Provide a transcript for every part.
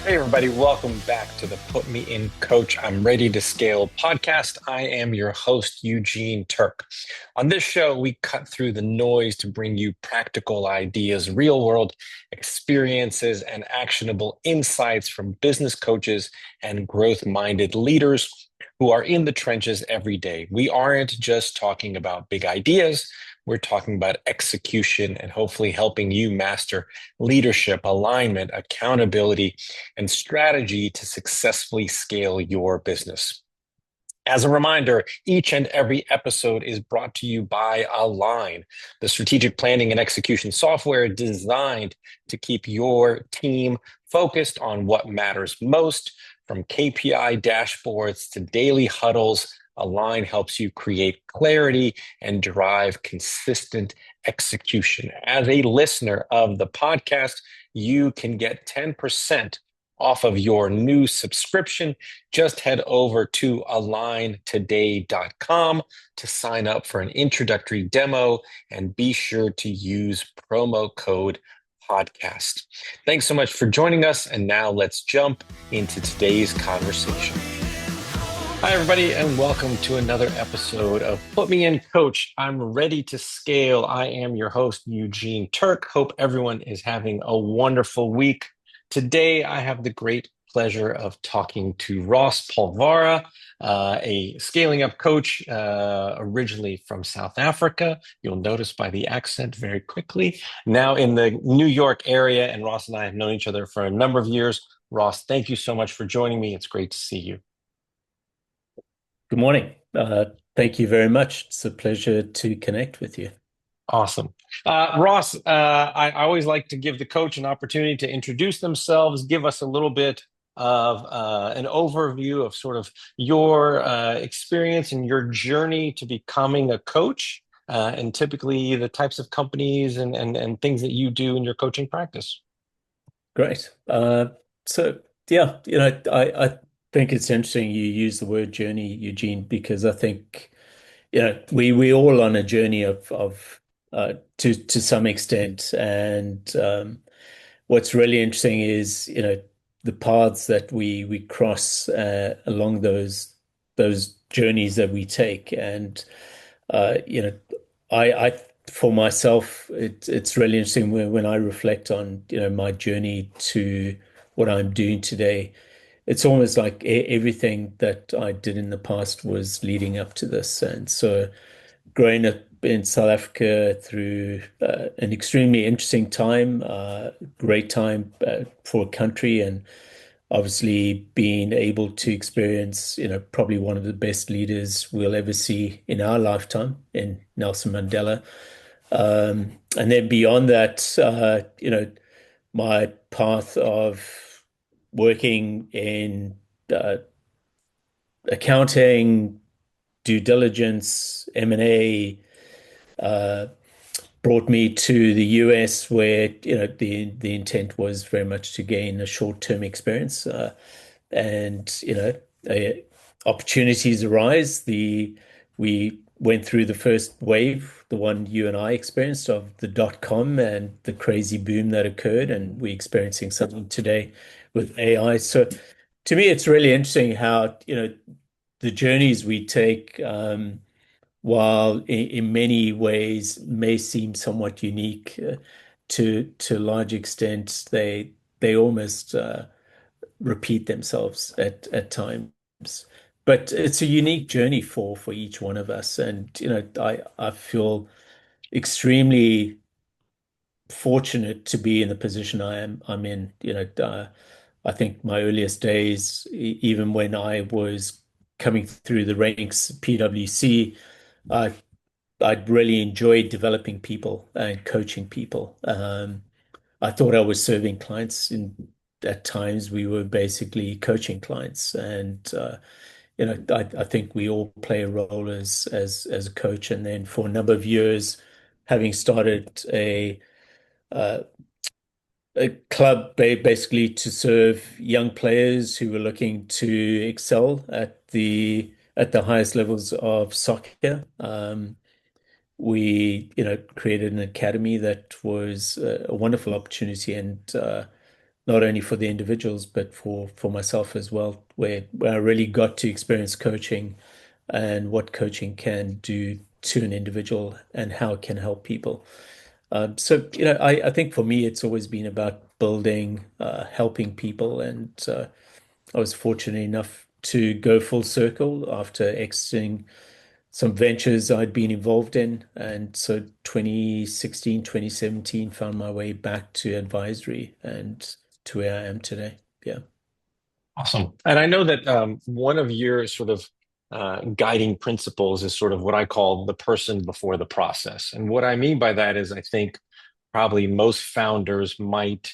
Hey, everybody, welcome back to the Put Me In Coach, I'm Ready to Scale podcast. I am your host, Eugene Terk. On this show, we cut through the noise to bring you practical ideas, real world experiences, and actionable insights from business coaches and growth minded leaders who are in the trenches every day. We aren't just talking about big ideas. We're talking about execution and hopefully helping you master leadership, alignment, accountability, and strategy to successfully scale your business. As a reminder, each and every episode is brought to you by Align, the strategic planning and execution software designed to keep your team focused on what matters most. From KPI dashboards to daily huddles, Align helps you create clarity and drive consistent execution. As a listener of the podcast, you can get 10% off of your new subscription. Just head over to aligntoday.com to sign up for an introductory demo and be sure to use promo code podcast. Thanks so much for joining us. And now let's jump into today's conversation. Hi, everybody, and welcome to another episode of Put Me In Coach, I'm Ready to Scale. I am your host, Eugene Terk. Hope everyone is having a wonderful week. Today, I have the great pleasure of talking to Ross Polvara, a scaling up coach, originally from South Africa. You'll notice by the accent very quickly. Now in the New York area, and Ross and I have known each other for a number of years. Ross, thank you so much for joining me. It's great to see you. Good morning. Thank you very much. It's a pleasure to connect with you. Awesome. Ross, I always like to give the coach an opportunity to introduce themselves, give us a little bit of an overview of sort of your experience and your journey to becoming a coach, and typically the types of companies and things that you do in your coaching practice. Great. So yeah, I think it's interesting you use the word journey, Eugene, because I think, we all on a journey of to some extent. And what's really interesting is, the paths that we cross along those journeys that we take. And I for myself, it's really interesting when I reflect on, my journey to what I'm doing today. It's almost like everything that I did in the past was leading up to this. And so growing up in South Africa through an extremely interesting time, great time for a country, and obviously being able to experience, probably one of the best leaders we'll ever see in our lifetime in Nelson Mandela. And then beyond that, my path of working in uh, accounting, due diligence, M&A, uh, brought me to the US, where the intent was very much to gain a short-term experience, and uh, opportunities arise. The We went through the first wave, the one you and I experienced, of the dot-com and the crazy boom that occurred, and we're experiencing something today with AI. So to me, it's really interesting how the journeys we take, while in many ways may seem somewhat unique, to a large extent, they almost repeat themselves at times. But it's a unique journey for each one of us, and I feel extremely fortunate to be in the position I'm in. I think my earliest days, even when I was coming through the ranks, PwC, I I'd really enjoyed developing people and coaching people. I thought I was serving clients, and at times we were basically coaching clients. And I think we all play a role as a coach. And then for a number of years, having started uh, a club basically to serve young players who were looking to excel at the highest levels of soccer. We created an academy that was a wonderful opportunity, and not only for the individuals, but for myself as well, where I really got to experience coaching and what coaching can do to an individual and how it can help people. So, I think for me, it's always been about building, helping people. And I was fortunate enough to go full circle after exiting some ventures I'd been involved in. And so 2016, 2017 found my way back to advisory and to where I am today. Yeah. Awesome. And I know that one of your sort of guiding principles is sort of what I call the person before the process. And what I mean by that is I think probably most founders might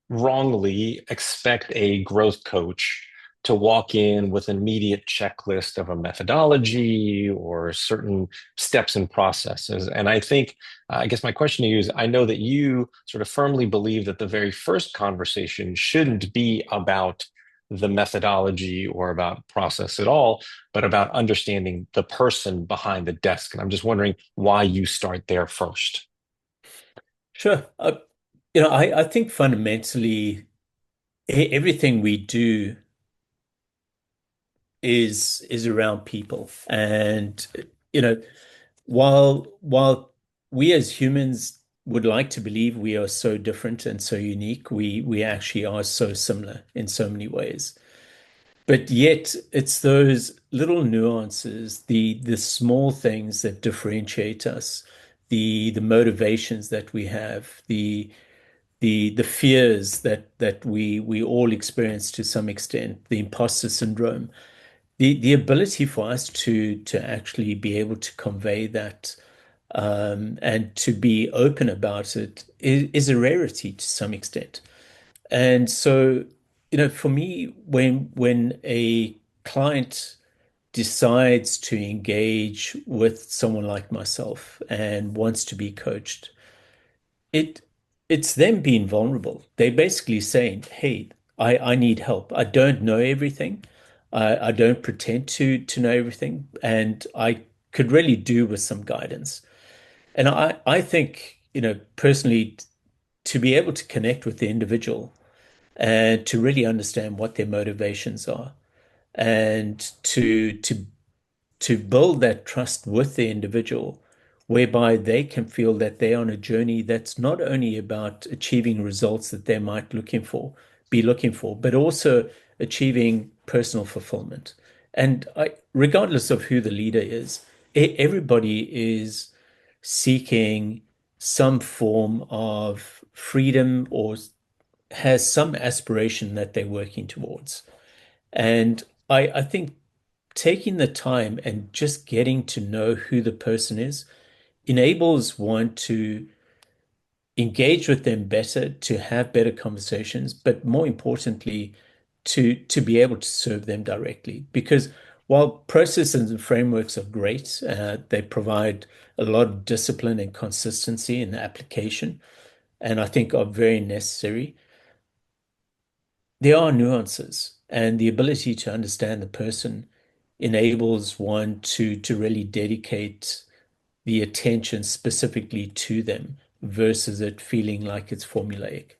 wrongly expect a growth coach to walk in with an immediate checklist of a methodology or certain steps and processes. And I think, I guess my question to you is, I know that you sort of firmly believe that the very first conversation shouldn't be about the methodology or about process at all, but about understanding the person behind the desk. And I'm just wondering why you start there first. Sure. I think fundamentally everything we do is around people. And you know, while we as humans would like to believe we are so different and so unique, we actually are so similar in so many ways. But yet it's those little nuances, the small things that differentiate us, the motivations that we have, the fears that we all experience to some extent, the imposter syndrome, the ability for us to actually be able to convey that and to be open about it is a rarity to some extent. And so, for me, when a client decides to engage with someone like myself and wants to be coached, it it's them being vulnerable. They're basically saying, "Hey, I need help. I don't know everything. I don't pretend to know everything, and I could really do with some guidance." And I think, personally, to be able to connect with the individual and to really understand what their motivations are and to build that trust with the individual, whereby they can feel that they're on a journey that's not only about achieving results that they might be looking for, but also achieving personal fulfillment. And regardless of who the leader is, everybody is seeking some form of freedom or has some aspiration that they're working towards. And I think taking the time and just getting to know who the person is enables one to engage with them better, to have better conversations, but more importantly, to be able to serve them directly. Because while processes and frameworks are great, they provide a lot of discipline and consistency in the application, and I think are very necessary. There are nuances, and the ability to understand the person enables one to really dedicate the attention specifically to them versus it feeling like it's formulaic.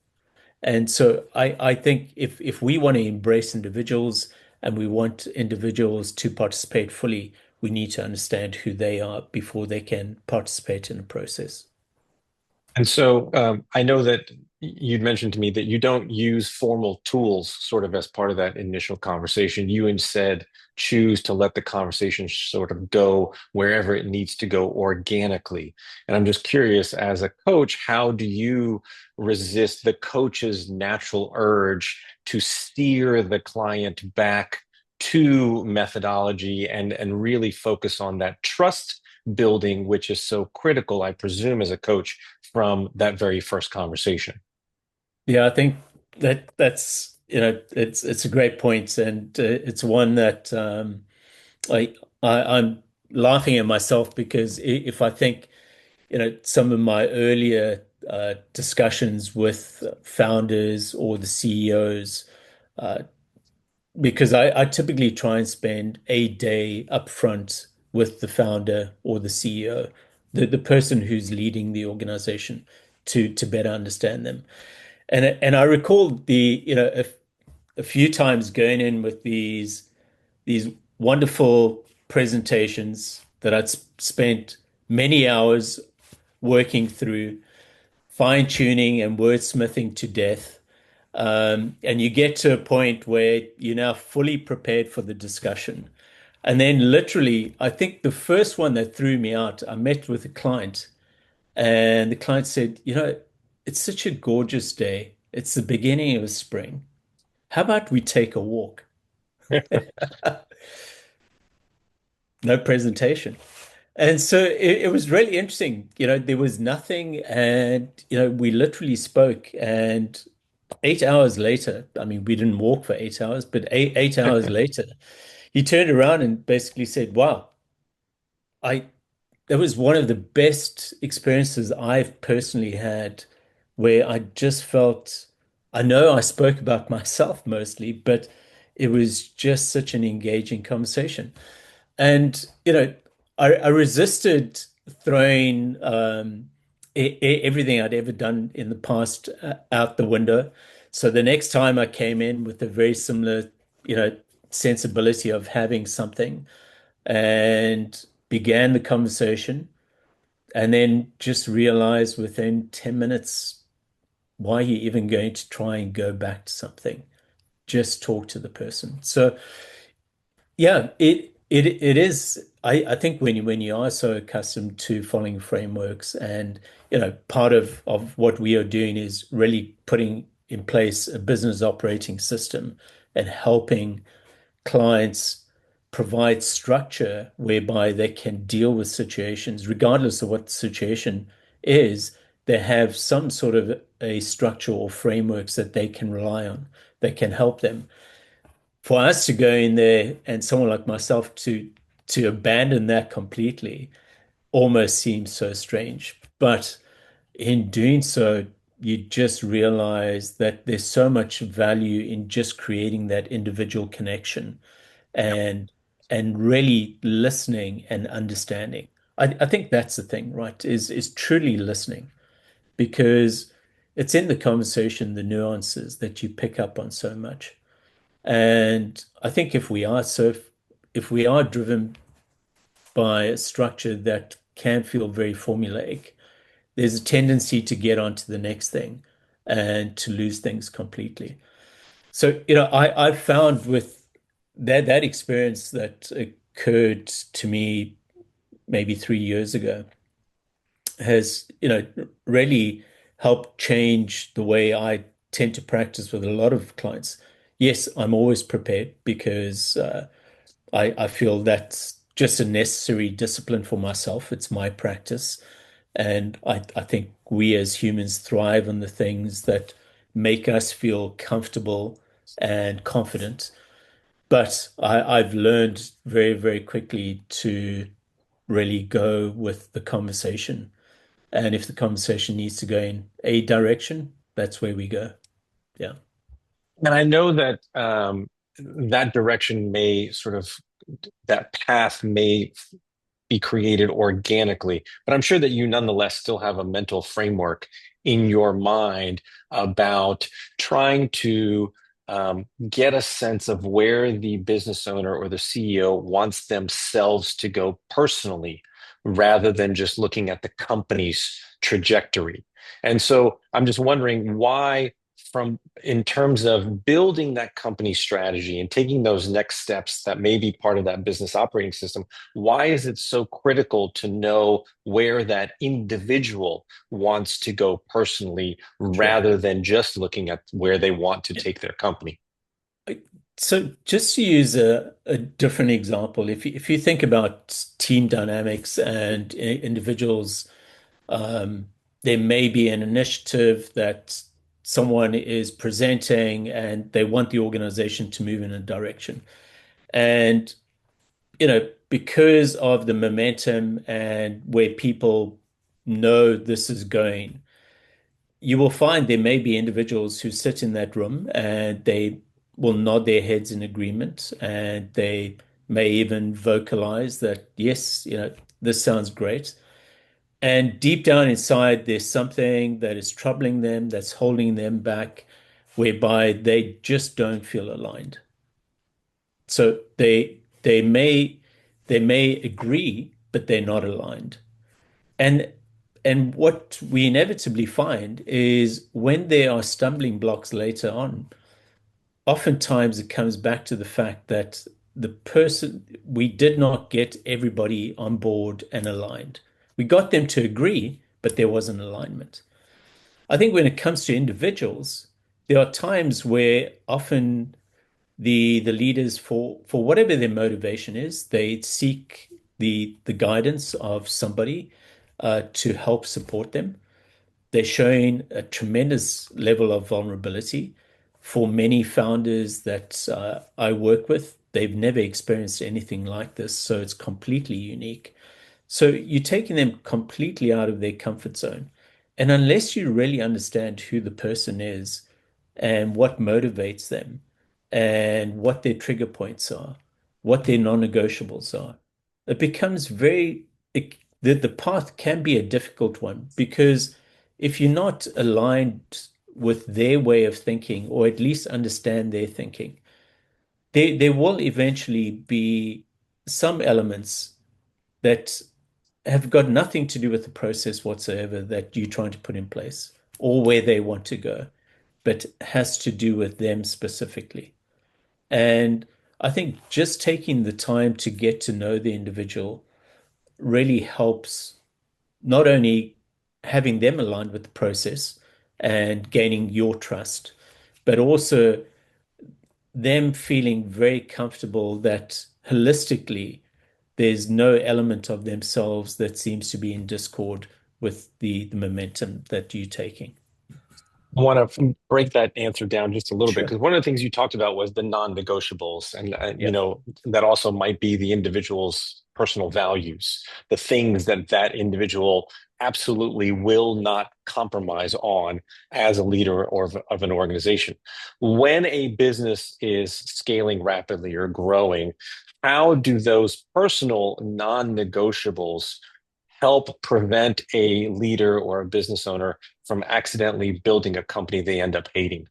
And so I think if we want to embrace individuals and we want individuals to participate fully, we need to understand who they are before they can participate in the process. And so I know that you'd mentioned to me that you don't use formal tools sort of as part of that initial conversation. You instead choose to let the conversation sort of go wherever it needs to go organically. And I'm just curious, as a coach, how do you resist the coach's natural urge to steer the client back to methodology and really focus on that trust building, which is so critical, I presume, as a coach from that very first conversation? Yeah, I think that's it's a great point, and it's one that I, I'm laughing at myself because if I think some of my earlier discussions with founders or the CEOs, uh, because I typically try and spend a day up front with the founder or the CEO, the person who's leading the organization to better understand them. And I recall a few times going in with these wonderful presentations that I'd spent many hours working through, fine-tuning and wordsmithing to death. And you get to a point where you're now fully prepared for the discussion. And then literally, I think the first one that threw me out, I met with a client, and the client said, it's such a gorgeous day. It's the beginning of spring. How about we take a walk? No presentation. And so it was really interesting. There was nothing, and we literally spoke. And 8 hours later, I mean, we didn't walk for 8 hours, but eight hours later, he turned around and basically said, "Wow, I that was one of the best experiences I've personally had, where I just felt, I know I spoke about myself mostly, but it was just such an engaging conversation." And, I resisted throwing everything I'd ever done in the past out the window. So the next time I came in with a very similar, you know, sensibility of having something and began the conversation, and then just realized within 10 minutes, why are you even going to try and go back to something? Just talk to the person. So yeah, it is. I think when you are so accustomed to following frameworks, and part of what we are doing is really putting in place a business operating system and helping clients provide structure whereby they can deal with situations, regardless of what the situation is. They have some sort of a structure or frameworks that they can rely on that can help them. For us to go in there and someone like myself to abandon that completely almost seems so strange. But in doing so, you just realize that there's so much value in just creating that individual connection Yep. and really listening and understanding. I think that's the thing, right? Is truly listening, because it's in the conversation, the nuances that you pick up on so much. And I think if we are driven by a structure that can feel very formulaic, there's a tendency to get on to the next thing and to lose things completely. So, I've found with that experience that occurred to me maybe 3 years ago has, really helped change the way I tend to practice with a lot of clients. Yes, I'm always prepared because I feel that's just a necessary discipline for myself. It's my practice. And I think we as humans thrive on the things that make us feel comfortable and confident. But I've learned very, very quickly to really go with the conversation. And if the conversation needs to go in a direction, that's where we go. Yeah. And I know that that direction may sort of, that path may be created organically. But I'm sure that you nonetheless still have a mental framework in your mind about trying to get a sense of where the business owner or the CEO wants themselves to go personally, rather than just looking at the company's trajectory. And so I'm just wondering why, from in terms of building that company strategy and taking those next steps that may be part of that business operating system, why is it so critical to know where that individual wants to go personally, Sure. rather than just looking at where they want to take their company? So just to use a different example, if you think about team dynamics and individuals, there may be an initiative that someone is presenting and they want the organization to move in a direction. And, because of the momentum and where people know this is going, you will find there may be individuals who sit in that room and they will nod their heads in agreement, and they may even vocalize that, yes, this sounds great. And deep down inside, there's something that is troubling them, that's holding them back, whereby they just don't feel aligned. So they may agree, but they're not aligned. And and what we inevitably find is when there are stumbling blocks later on, oftentimes it comes back to the fact that we did not get everybody on board and aligned. We got them to agree, but there wasn't alignment. I think when it comes to individuals, there are times where often the leaders, for whatever their motivation is, they seek the guidance of somebody to help support them. They're showing a tremendous level of vulnerability. For many founders that I work with, they've never experienced anything like this, so it's completely unique. So you're taking them completely out of their comfort zone. And unless you really understand who the person is and what motivates them and what their trigger points are, what their non-negotiables are, it becomes the path can be a difficult one because if you're not aligned with their way of thinking or at least understand their thinking, there will eventually be some elements that have got nothing to do with the process whatsoever that you're trying to put in place or where they want to go, but has to do with them specifically. And I think just taking the time to get to know the individual really helps not only having them aligned with the process and gaining your trust, but also them feeling very comfortable that holistically there's no element of themselves that seems to be in discord with the momentum that you're taking. Want to break that answer down just a little bit Sure. because one of the things you talked about was the non-negotiables, and Yeah. that also might be the individual's personal values, the things that that individual absolutely will not compromise on as a leader or of an organization. When a business is scaling rapidly or growing, how do those personal non-negotiables help prevent a leader or a business owner from accidentally building a company they end up hating?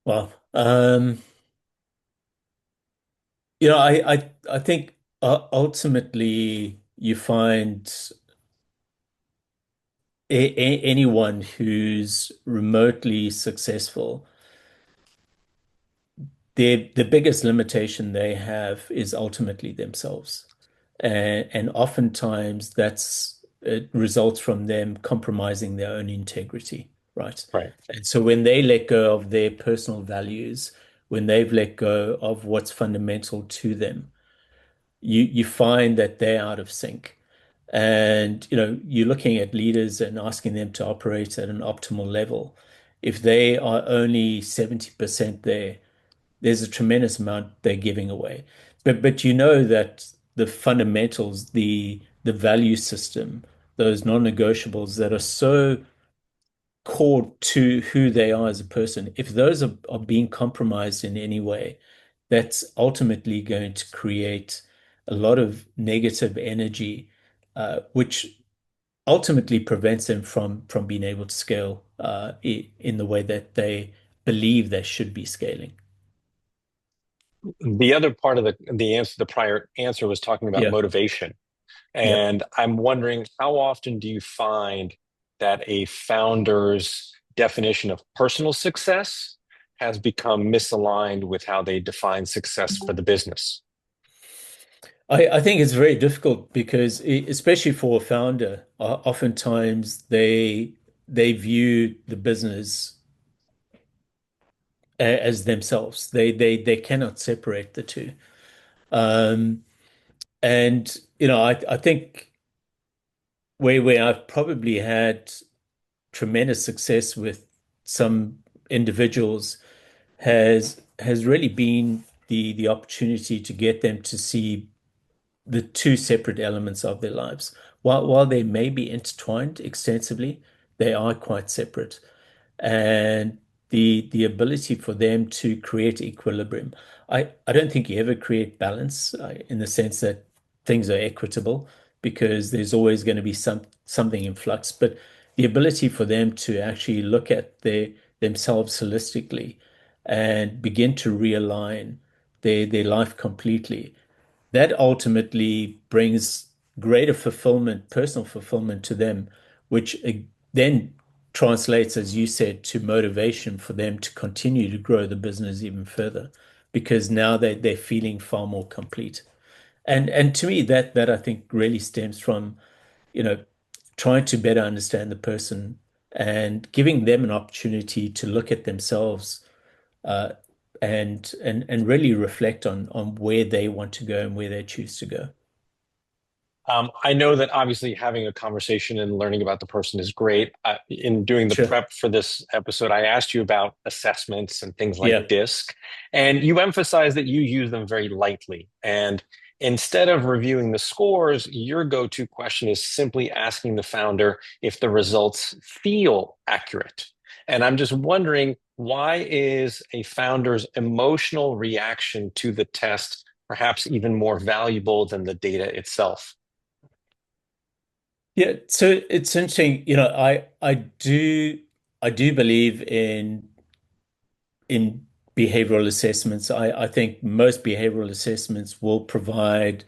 Well, I think ultimately you find anyone who's remotely successful, the biggest limitation they have is ultimately themselves. And oftentimes it results from them compromising their own integrity, right? Right. And so when they let go of their personal values, when they've let go of what's fundamental to them, you find that they're out of sync. And you're looking at leaders and asking them to operate at an optimal level. If they are only 70% there, there's a tremendous amount they're giving away. But you know that the fundamentals, the value system, those non-negotiables that are so core to who they are as a person, if those are being compromised in any way, that's ultimately going to create a lot of negative energy, which ultimately prevents them from being able to scale in the way that they believe they should be scaling. The other part of the prior answer was talking about Yeah. motivation. Yeah. And I'm wondering, how often do you find that a founder's definition of personal success has become misaligned with how they define success for the business? I think it's very difficult because especially for a founder, oftentimes they view the business as themselves. They cannot separate the two. Um, and I think where I've probably had tremendous success with some individuals has really been the opportunity to get them to see the two separate elements of their lives. While they may be intertwined extensively, they are quite separate. And the ability for them to create equilibrium. I don't think you ever create balance in the sense that things are equitable because there's always going to be something in flux. But the ability for them to actually look at themselves holistically and begin to realign their life completely, that ultimately brings greater fulfillment, personal fulfillment to them, which then translates, as you said, to motivation for them to continue to grow the business even further, because now they're feeling far more complete. And to me, that I think really stems from, you know, trying to better understand the person and giving them an opportunity to look at themselves uh, and really reflect on where they want to go and where they choose to go. I know that obviously having a conversation and learning about the person is great. In doing the Sure. prep for this episode, I asked you about assessments and things like Yeah. DISC, and you emphasized that you use them very lightly. And instead of reviewing the scores, your go-to question is simply asking the founder if the results feel accurate. And I'm just wondering, why is a founder's emotional reaction to the test perhaps even more valuable than the data itself? Yeah, so it's interesting, I do believe in behavioral assessments. I think most behavioral assessments will provide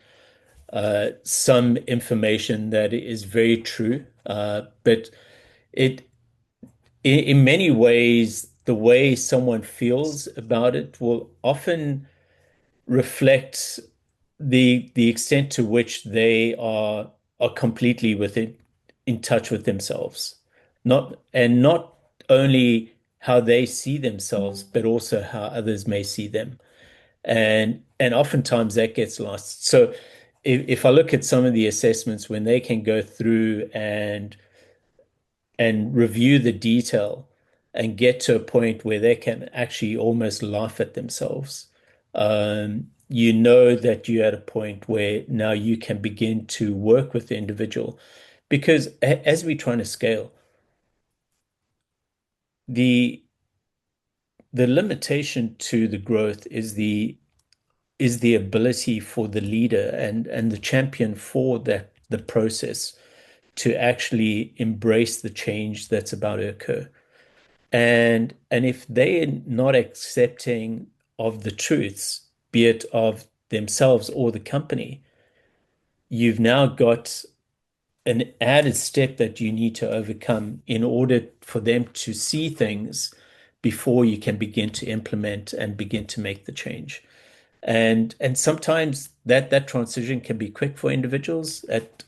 some information that is very true. But it in many ways, the way someone feels about it will often reflect the extent to which they are completely within in touch with themselves. Not only how they see themselves, but also how others may see them. And oftentimes that gets lost. So if I look at some of the assessments when they can go through and review the detail and get to a point where they can actually almost laugh at themselves. You know that you're at a point where now you can begin to work with the individual because as we're trying to scale, the the limitation to the growth is the ability for the leader and the champion for the process to actually embrace the change that's about to occur. And if they're not accepting of the truths, be it of themselves or the company, you've now got an added step that you need to overcome in order for them to see things before you can begin to implement and begin to make the change. And sometimes that transition can be quick for individuals. At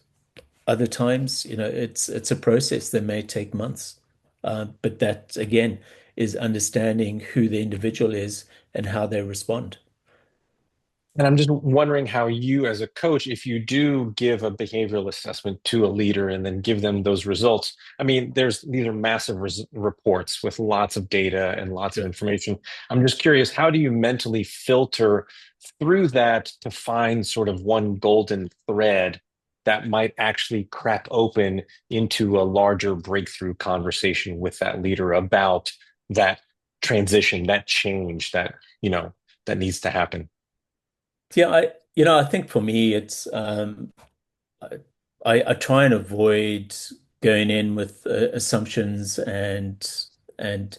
other times, it's a process that may take months. But that again is understanding who the individual is and how they respond. And I'm just wondering how you, as a coach, if you do give a behavioral assessment to a leader and then give them those results, I mean, these are massive reports with lots of data and lots of Sure. information. I'm just curious, how do you mentally filter through that to find sort of one golden thread that might actually crack open into a larger breakthrough conversation with that leader about that transition, that change that needs to happen? Yeah, I think for me it's I try and avoid going in with assumptions and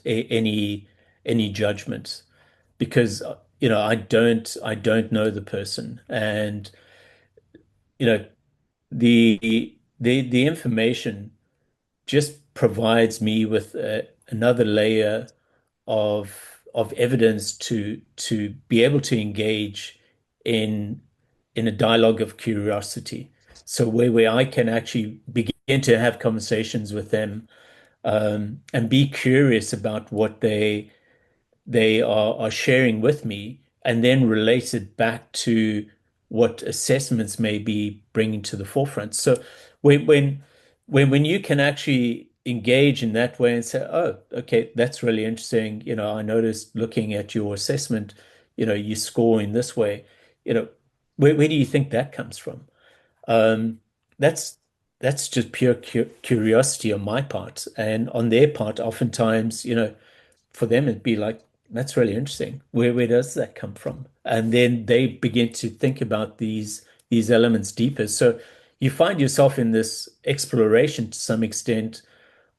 any judgment because I don't know the person and you know the information just provides me with another layer of evidence to be able to engage in in a dialogue of curiosity. So where I can actually begin to have conversations with them and be curious about what they are sharing with me and then relate it back to what assessments may be bringing to the forefront. So when when when you can actually engage in that way and say, oh, okay, that's really interesting. I noticed looking at your assessment, you score in this way. Where do you think that comes from? Um, that's that's just pure curiosity on my part, and on their part, oftentimes, for them it'd be like, that's really interesting. Where does that come from? And then they begin to think about these elements deeper. So you find yourself in this exploration to some extent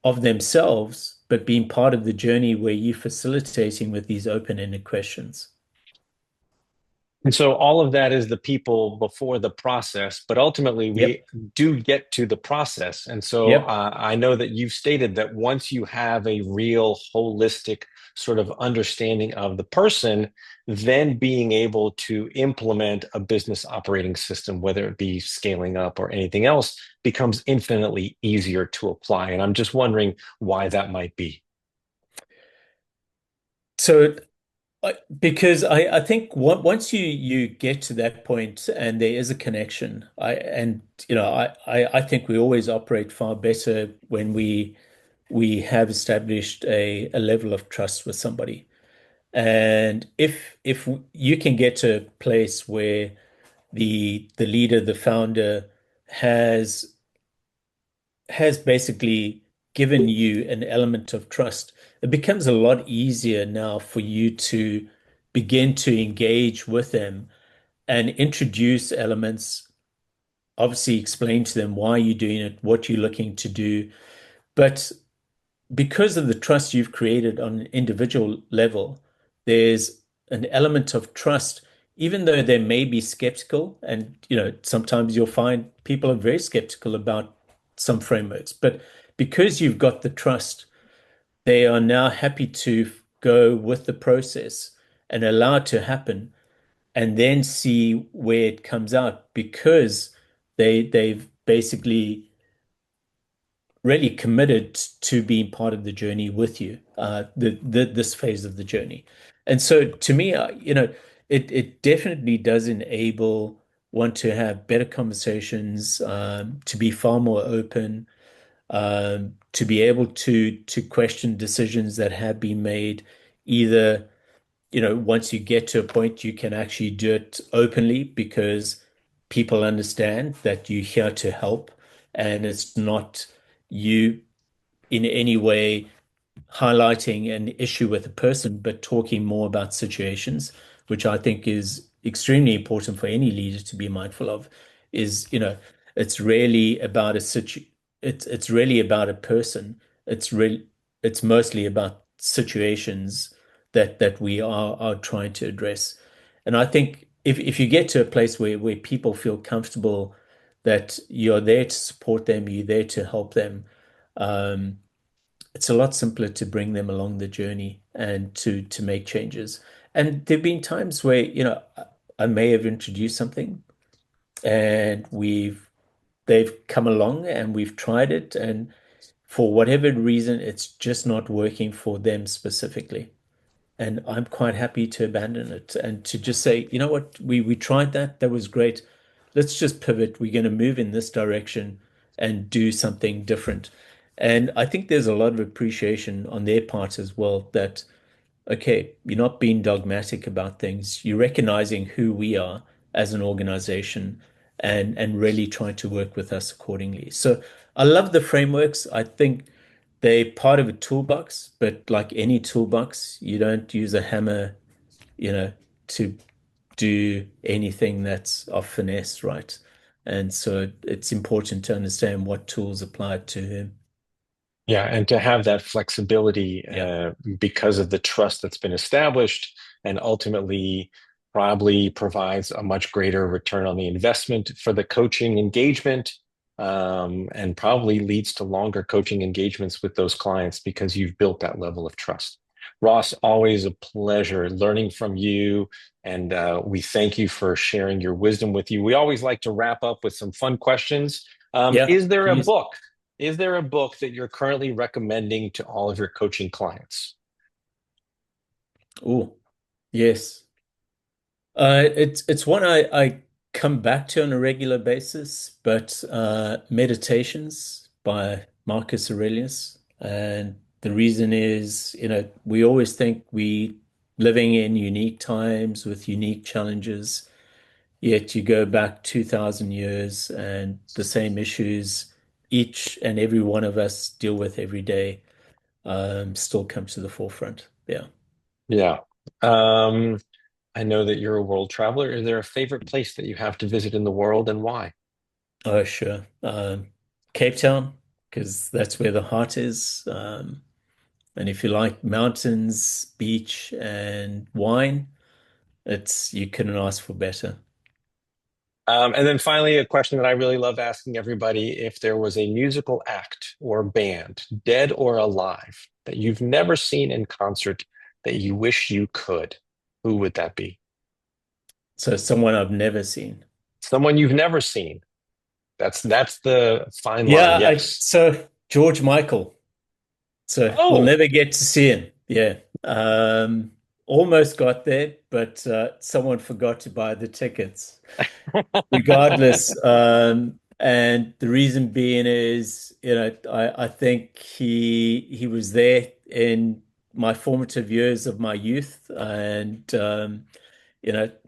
of themselves, but being part of the journey where you're facilitating with these open-ended questions. And so all of that is the people before the process, but ultimately we Yep. do get to the process. And so Yep. I know that you've stated that once you have a real holistic sort of understanding of the person, then being able to implement a business operating system, whether it be scaling up or anything else, becomes infinitely easier to apply. And I'm just wondering why that might be. So because I think once you get to that point and there is a connection, I think we always operate far better when we have established a level of trust with somebody. And if you can get to a place where the leader, the founder has has basically given you an element of trust, it becomes a lot easier now for you to begin to engage with them and introduce elements, obviously explain to them why you're doing it, what you're looking to do. But because of the trust you've created on an individual level, there's an element of trust, even though they may be skeptical. And, sometimes you'll find people are very skeptical about some frameworks, but because you've got the trust, they are now happy to go with the process and allow it to happen and then see where it comes out because they've basically really committed to being part of the journey with you, this phase of the journey. And so to me, it definitely does enable one to have better conversations, to be far more open, to be able to question decisions that have been made, either, once you get to a point, you can actually do it openly because people understand that you're here to help and it's not you in any way highlighting an issue with a person, but talking more about situations, which I think is extremely important for any leader to be mindful of, is, it's really about a it's really about a person. It's mostly about situations that we are trying to address. And I think if you get to a place where people feel comfortable that you're there to support them, you're there to help them, um, it's a lot simpler to bring them along the journey and to make changes. And there've been times where, I may have introduced something and they've come along and we've tried it, and for whatever reason, it's just not working for them specifically. And I'm quite happy to abandon it and to just say, you know what, we tried that, that was great. Let's just pivot. We're going to move in this direction and do something different. And I think there's a lot of appreciation on their part as well that, okay, you're not being dogmatic about things. You're recognizing who we are as an organization and really trying to work with us accordingly. So I love the frameworks. I think they're part of a toolbox, but like any toolbox, you don't use a hammer, you know, to do anything that's of finesse, right? And so it's important to understand what tools apply to him. Yeah, and to have that flexibility Yeah. because of the trust that's been established and ultimately probably provides a much greater return on the investment for the coaching engagement, and probably leads to longer coaching engagements with those clients because you've built that level of trust. Ross, always a pleasure learning from you, and we thank you for sharing your wisdom with you. We always like to wrap up with some fun questions. Yeah, Is there a please. book? Is there a book that you're currently recommending to all of your coaching clients? Oh, yes. It's one I come back to on a regular basis, but Meditations by Marcus Aurelius. And the reason is, we always think we living in unique times with unique challenges, yet you go back 2000 years and the same issues each and every one of us deal with every day, still come to the forefront. Yeah. Yeah. Um, I know that you're a world traveler. Is there a favorite place that you have to visit in the world and why? Oh, sure. Cape Town, because that's where the heart is. And if you like mountains, beach, and wine, it's you couldn't ask for better. And then finally, a question that I really love asking everybody, if there was a musical act or band, dead or alive, that you've never seen in concert that you wish you could, who would that be? So someone I've never seen. Someone you've never seen. That's the fine line. Yeah, Yes. so George Michael. So we'll Oh, never get to see him. Yeah. Almost got there, but someone forgot to buy the tickets. Regardless, and the reason being is, I think he was there in my formative years of my youth, and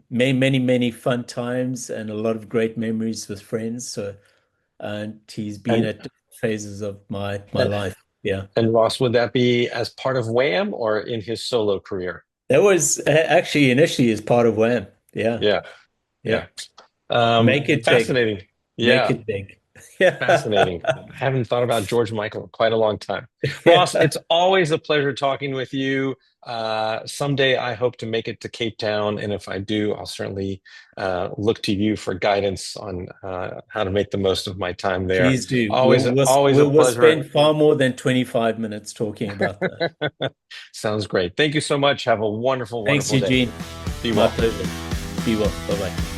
many, many, many fun times and a lot of great memories with friends. So, and he's been and at different phases of my and life. Yeah. and Ross, would that be as part of Wham or in his solo career? That was actually initially as part of Wham. Yeah. Yeah, Yeah. yeah. Make it big. Fascinating. Make Yeah. it big. Yeah. Fascinating. I haven't thought about George Michael in quite a long time. Ross, Yeah. it's always a pleasure talking with you. Someday I hope to make it to Cape Town, and if I do, I'll certainly look to you for guidance on how to make the most of my time there. Please do. Always, always a We'll pleasure. spend far more than 25 minutes talking about that. Sounds great. Thank you so much. Have a wonderful, Thanks, wonderful day. Eugene. Be My well. pleasure. Be well. Bye-bye.